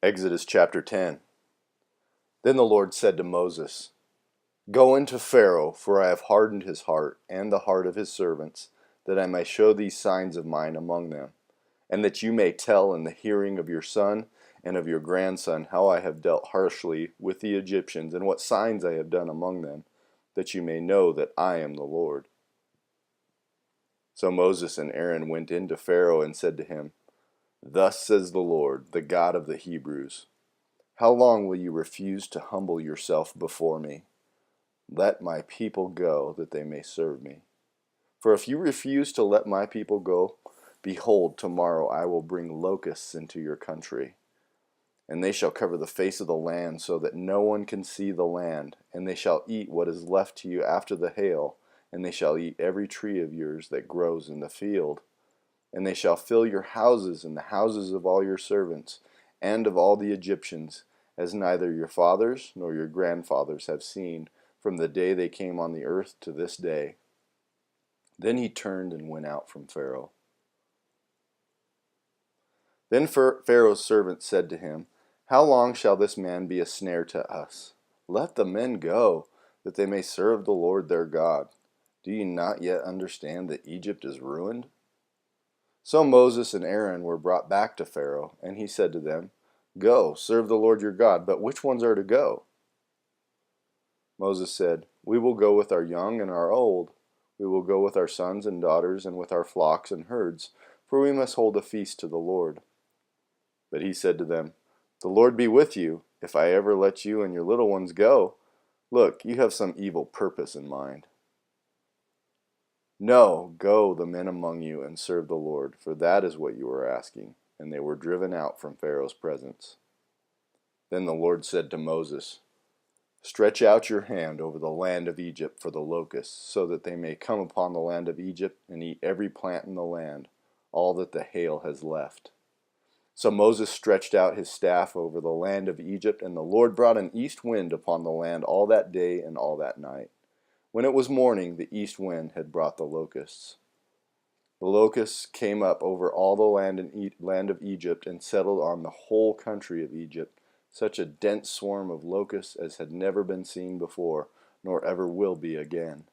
Exodus chapter 10. Then the Lord said to Moses, Go into Pharaoh, for I have hardened his heart and the heart of his servants, that I may show these signs of mine among them, and that you may tell in the hearing of your son and of your grandson how I have dealt harshly with the Egyptians, and what signs I have done among them, that you may know that I am the Lord. So Moses and Aaron went in to Pharaoh and said to him, Thus says the Lord, the God of the Hebrews, How long will you refuse to humble yourself before me? Let my people go, that they may serve me. For if you refuse to let my people go, behold, tomorrow I will bring locusts into your country, and they shall cover the face of the land, so that no one can see the land, and they shall eat what is left to you after the hail, and they shall eat every tree of yours that grows in the field. And they shall fill your houses and the houses of all your servants, and of all the Egyptians, as neither your fathers nor your grandfathers have seen, from the day they came on the earth to this day. Then he turned and went out from Pharaoh. Then Pharaoh's servants said to him, How long shall this man be a snare to us? Let the men go, that they may serve the Lord their God. Do you not yet understand that Egypt is ruined? So Moses and Aaron were brought back to Pharaoh, and he said to them, Go, serve the Lord your God, but which ones are to go? Moses said, We will go with our young and our old. We will go with our sons and daughters, and with our flocks and herds, for we must hold a feast to the Lord. But he said to them, The Lord be with you, if I ever let you and your little ones go. Look, you have some evil purpose in mind. No, go the men among you and serve the Lord, for that is what you are asking. And they were driven out from Pharaoh's presence. Then the Lord said to Moses, Stretch out your hand over the land of Egypt for the locusts, so that they may come upon the land of Egypt and eat every plant in the land, all that the hail has left. So Moses stretched out his staff over the land of Egypt, and the Lord brought an east wind upon the land all that day and all that night. When it was morning, the east wind had brought the locusts. The locusts came up over all the land of Egypt and settled on the whole country of Egypt, such a dense swarm of locusts as had never been seen before, nor ever will be again.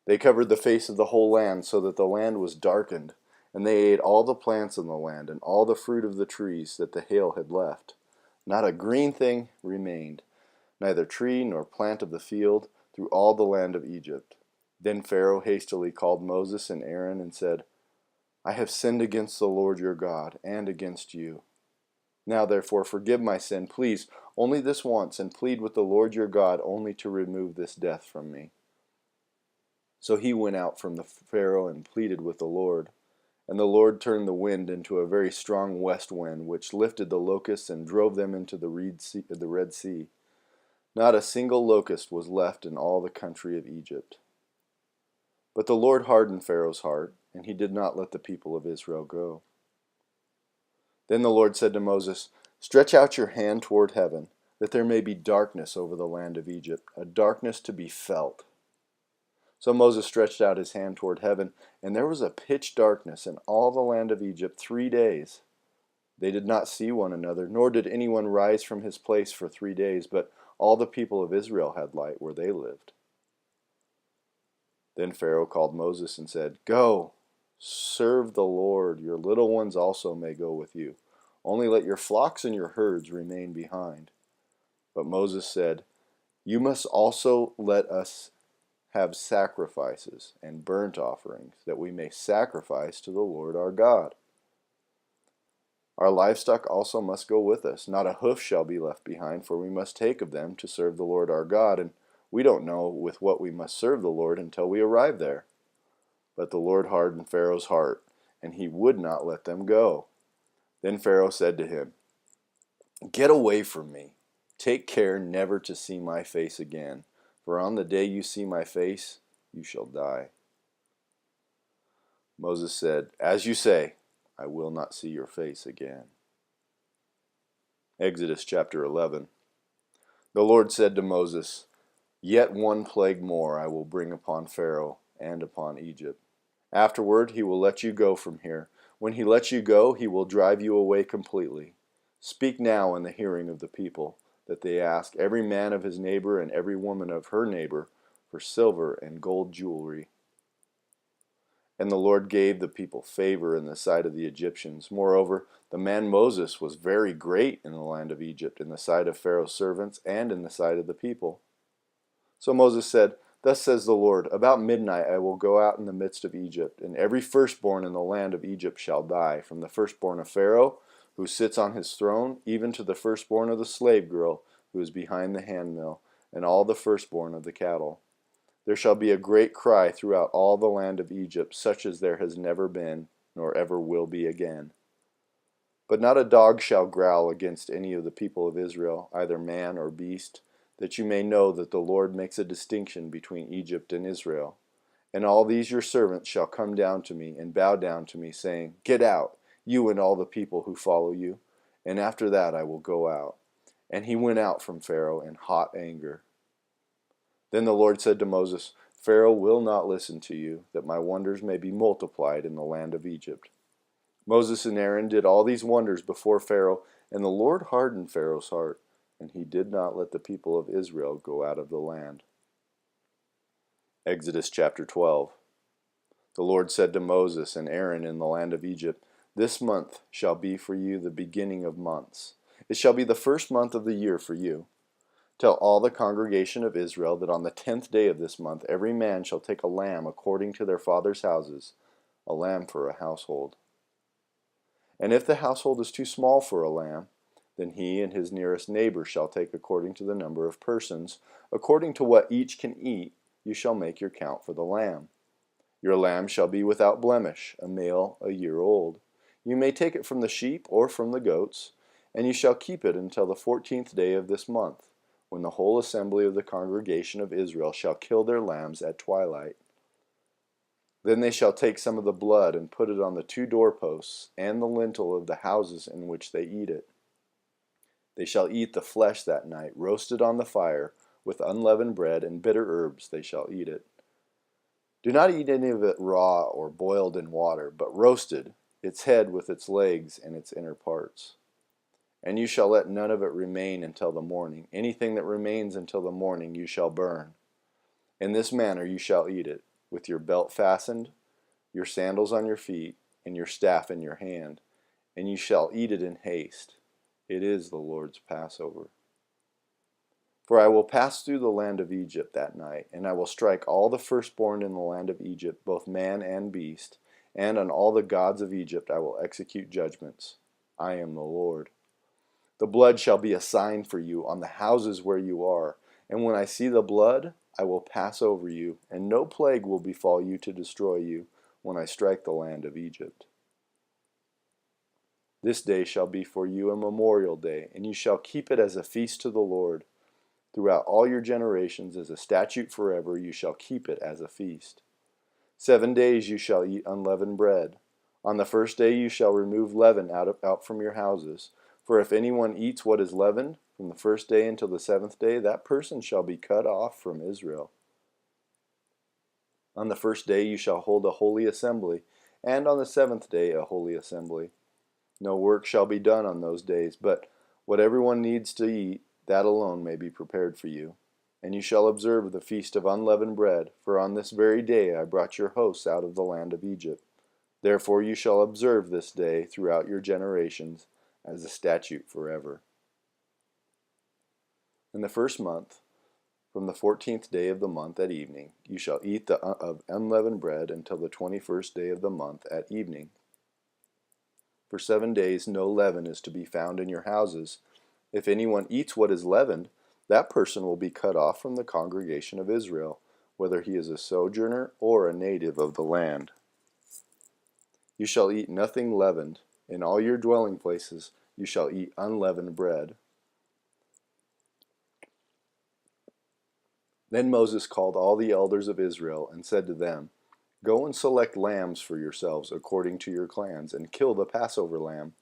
They covered the face of the whole land, so that the land was darkened, and they ate all the plants in the land and all the fruit of the trees that the hail had left. Not a green thing remained, neither tree nor plant of the field, through all the land of Egypt. Then Pharaoh hastily called Moses and Aaron and said, I have sinned against the Lord your God and against you. Now therefore forgive my sin, please, only this once, and plead with the Lord your God only to remove this death from me. So he went out from the Pharaoh and pleaded with the Lord. And the Lord turned the wind into a very strong west wind, which lifted the locusts and drove them into the Red Sea. Not a single locust was left in all the country of Egypt. But the Lord hardened Pharaoh's heart, and he did not let the people of Israel go. Then the Lord said to Moses, Stretch out your hand toward heaven, that there may be darkness over the land of Egypt, a darkness to be felt. So Moses stretched out his hand toward heaven, and there was a pitch darkness in all the land of Egypt 3 days. They did not see one another, nor did anyone rise from his place for 3 days, but all the people of Israel had light where they lived. Then Pharaoh called Moses and said, Go, serve the Lord. Your little ones also may go with you. Only let your flocks and your herds remain behind. But Moses said, You must also let us have sacrifices and burnt offerings, that we may sacrifice to the Lord our God. Our livestock also must go with us. Not a hoof shall be left behind, for we must take of them to serve the Lord our God, and we don't know with what we must serve the Lord until we arrive there. But the Lord hardened Pharaoh's heart, and he would not let them go. Then Pharaoh said to him, Get away from me. Take care never to see my face again, for on the day you see my face, you shall die. Moses said, As you say, I will not see your face again. Exodus chapter 11. The Lord said to Moses, Yet one plague more I will bring upon Pharaoh and upon Egypt. Afterward he will let you go from here. When he lets you go, he will drive you away completely. Speak now in the hearing of the people, that they ask every man of his neighbor and every woman of her neighbor for silver and gold jewelry. And the Lord gave the people favor in the sight of the Egyptians. Moreover, the man Moses was very great in the land of Egypt, in the sight of Pharaoh's servants, and in the sight of the people. So Moses said, Thus says the Lord, About midnight I will go out in the midst of Egypt, and every firstborn in the land of Egypt shall die, from the firstborn of Pharaoh, who sits on his throne, even to the firstborn of the slave girl, who is behind the handmill, and all the firstborn of the cattle. There shall be a great cry throughout all the land of Egypt, such as there has never been, nor ever will be again. But not a dog shall growl against any of the people of Israel, either man or beast, that you may know that the Lord makes a distinction between Egypt and Israel. And all these your servants shall come down to me, and bow down to me, saying, Get out, you and all the people who follow you, and after that I will go out. And he went out from Pharaoh in hot anger. Then the Lord said to Moses, Pharaoh will not listen to you, that my wonders may be multiplied in the land of Egypt. Moses and Aaron did all these wonders before Pharaoh, and the Lord hardened Pharaoh's heart, and he did not let the people of Israel go out of the land. Exodus chapter 12. The Lord said to Moses and Aaron in the land of Egypt, This month shall be for you the beginning of months. It shall be the first month of the year for you. Tell all the congregation of Israel that on the 10th day of this month every man shall take a lamb according to their father's houses, a lamb for a household. And if the household is too small for a lamb, then he and his nearest neighbor shall take according to the number of persons. According to what each can eat, you shall make your count for the lamb. Your lamb shall be without blemish, a male a year old. You may take it from the sheep or from the goats, and you shall keep it until the 14th day of this month, when the whole assembly of the congregation of Israel shall kill their lambs at twilight. Then they shall take some of the blood and put it on the 2 doorposts and the lintel of the houses in which they eat it. They shall eat the flesh that night, roasted on the fire, with unleavened bread and bitter herbs they shall eat it. Do not eat any of it raw or boiled in water, but roasted, its head with its legs and its inner parts. And you shall let none of it remain until the morning. Anything that remains until the morning you shall burn. In this manner you shall eat it, with your belt fastened, your sandals on your feet, and your staff in your hand, and you shall eat it in haste. It is the Lord's Passover. For I will pass through the land of Egypt that night, and I will strike all the firstborn in the land of Egypt, both man and beast, and on all the gods of Egypt I will execute judgments. I am the Lord. The blood shall be a sign for you on the houses where you are, and when I see the blood, I will pass over you, and no plague will befall you to destroy you when I strike the land of Egypt. This day shall be for you a memorial day, and you shall keep it as a feast to the Lord. Throughout all your generations, as a statute forever, you shall keep it as a feast. 7 days you shall eat unleavened bread. On the first day you shall remove leaven out from your houses. For if anyone eats what is leavened, from the first day until the 7th day, that person shall be cut off from Israel. On the first day you shall hold a holy assembly, and on the 7th day a holy assembly. No work shall be done on those days, but what everyone needs to eat, that alone may be prepared for you. And you shall observe the feast of unleavened bread, for on this very day I brought your hosts out of the land of Egypt. Therefore you shall observe this day throughout your generations as a statute forever. In the first month, from the 14th day of the month at evening, you shall eat of unleavened bread until the 21st day of the month at evening. For 7 days no leaven is to be found in your houses. If anyone eats what is leavened, that person will be cut off from the congregation of Israel, whether he is a sojourner or a native of the land. You shall eat nothing leavened. In all your dwelling places you shall eat unleavened bread. Then Moses called all the elders of Israel and said to them, Go and select lambs for yourselves according to your clans, and kill the Passover lamb.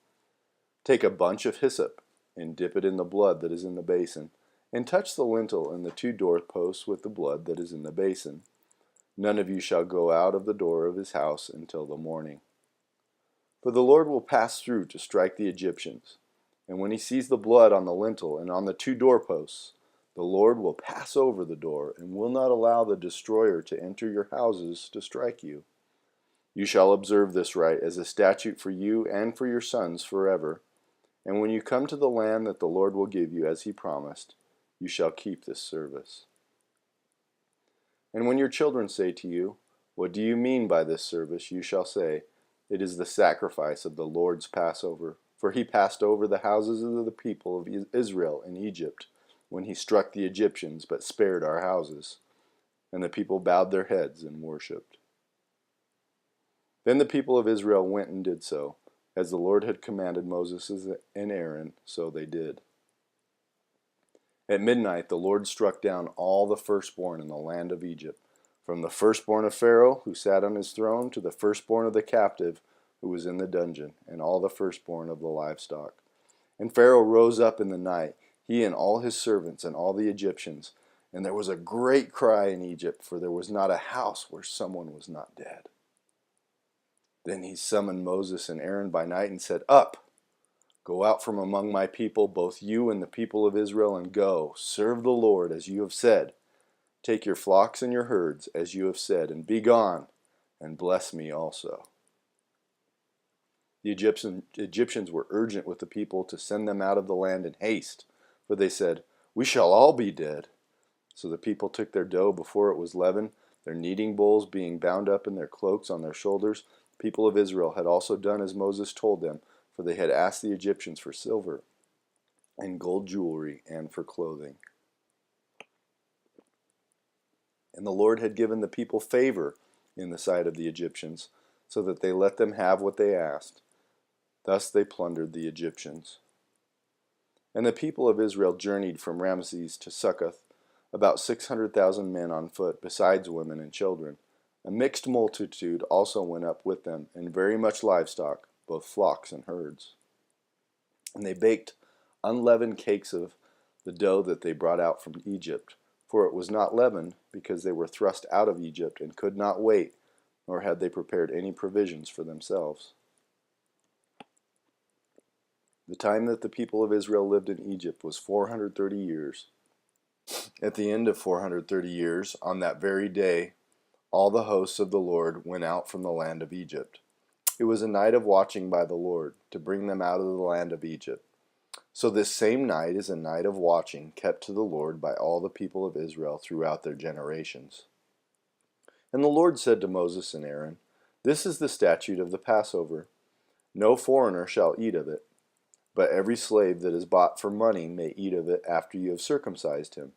Take a bunch of hyssop, and dip it in the blood that is in the basin, and touch the lintel and the 2 doorposts with the blood that is in the basin. None of you shall go out of the door of his house until the morning. For the Lord will pass through to strike the Egyptians, And when he sees the blood on the lintel and on the two doorposts, the Lord will pass over the door and will not allow the destroyer to enter your houses to strike you. You shall observe this rite as a statute for you and for your sons forever. And when you come to the land that the Lord will give you as he promised, you shall keep this service. And when your children say to you, "What do you mean by this service?" you shall say, "It is the sacrifice of the Lord's Passover. For he passed over the houses of the people of Israel in Egypt, when he struck the Egyptians, but spared our houses." And the people bowed their heads and worshipped. Then the people of Israel went and did so. As the Lord had commanded Moses and Aaron, so they did. At midnight the Lord struck down all the firstborn in the land of Egypt, from the firstborn of Pharaoh, who sat on his throne, to the firstborn of the captive, who was in the dungeon, and all the firstborn of the livestock. And Pharaoh rose up in the night, he and all his servants and all the Egyptians, and there was a great cry in Egypt, for there was not a house where someone was not dead. Then he summoned Moses and Aaron by night and said, "Up! Go out from among my people, both you and the people of Israel, and go, serve the Lord as you have said. Take your flocks and your herds, as you have said, and be gone, and bless me also." The Egyptians were urgent with the people to send them out of the land in haste, for they said, "We shall all be dead." So the people took their dough before it was leavened, their kneading bowls being bound up in their cloaks on their shoulders. The people of Israel had also done as Moses told them, for they had asked the Egyptians for silver and gold jewelry and for clothing. And the Lord had given the people favor in the sight of the Egyptians, so that they let them have what they asked. Thus they plundered the Egyptians. And the people of Israel journeyed from Ramses to Succoth, about 600,000 men on foot, besides women and children. A mixed multitude also went up with them, and very much livestock, both flocks and herds. And they baked unleavened cakes of the dough that they brought out from Egypt, for it was not leavened, because they were thrust out of Egypt and could not wait, nor had they prepared any provisions for themselves. The time that the people of Israel lived in Egypt was 430 years. At the end of 430 years, on that very day, all the hosts of the Lord went out from the land of Egypt. It was a night of watching by the Lord, to bring them out of the land of Egypt. So this same night is a night of watching kept to the Lord by all the people of Israel throughout their generations. And the Lord said to Moses and Aaron, "This is the statute of the Passover. No foreigner shall eat of it, but every slave that is bought for money may eat of it after you have circumcised him.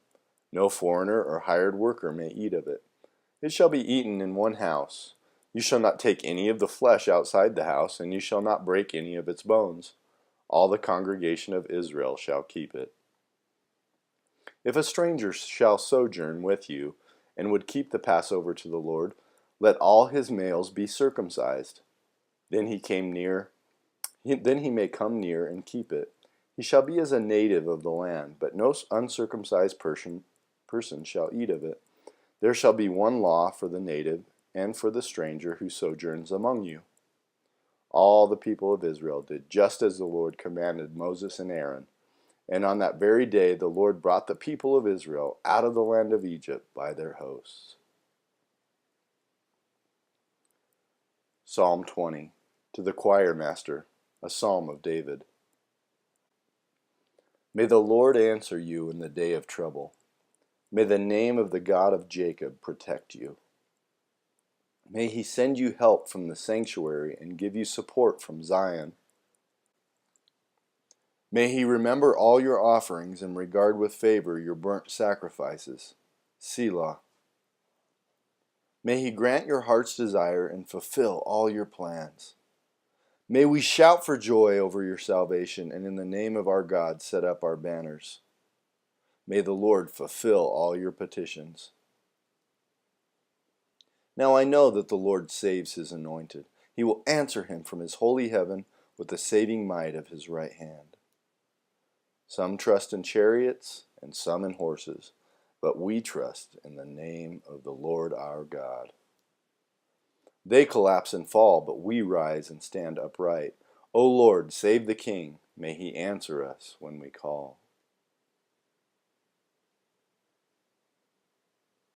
No foreigner or hired worker may eat of it. It shall be eaten in one house. You shall not take any of the flesh outside the house, and you shall not break any of its bones. All the congregation of Israel shall keep it. If a stranger shall sojourn with you, and would keep the Passover to the Lord, let all his males be circumcised. Then he may come near and keep it. He shall be as a native of the land, but no uncircumcised person shall eat of it. There shall be one law for the native and for the stranger who sojourns among you." All the people of Israel did just as the Lord commanded Moses and Aaron. And on that very day the Lord brought the people of Israel out of the land of Egypt by their hosts. Psalm 20. To the choir master, a psalm of David. May the Lord answer you in the day of trouble. May the name of the God of Jacob protect you. May he send you help from the sanctuary and give you support from Zion. May he remember all your offerings and regard with favor your burnt sacrifices. Selah. May he grant your heart's desire and fulfill all your plans. May we shout for joy over your salvation, and in the name of our God set up our banners. May the Lord fulfill all your petitions. Now I know that the Lord saves his anointed. He will answer him from his holy heaven with the saving might of his right hand. Some trust in chariots and some in horses, but we trust in the name of the Lord our God. They collapse and fall, but we rise and stand upright. O Lord, save the King. May he answer us when we call.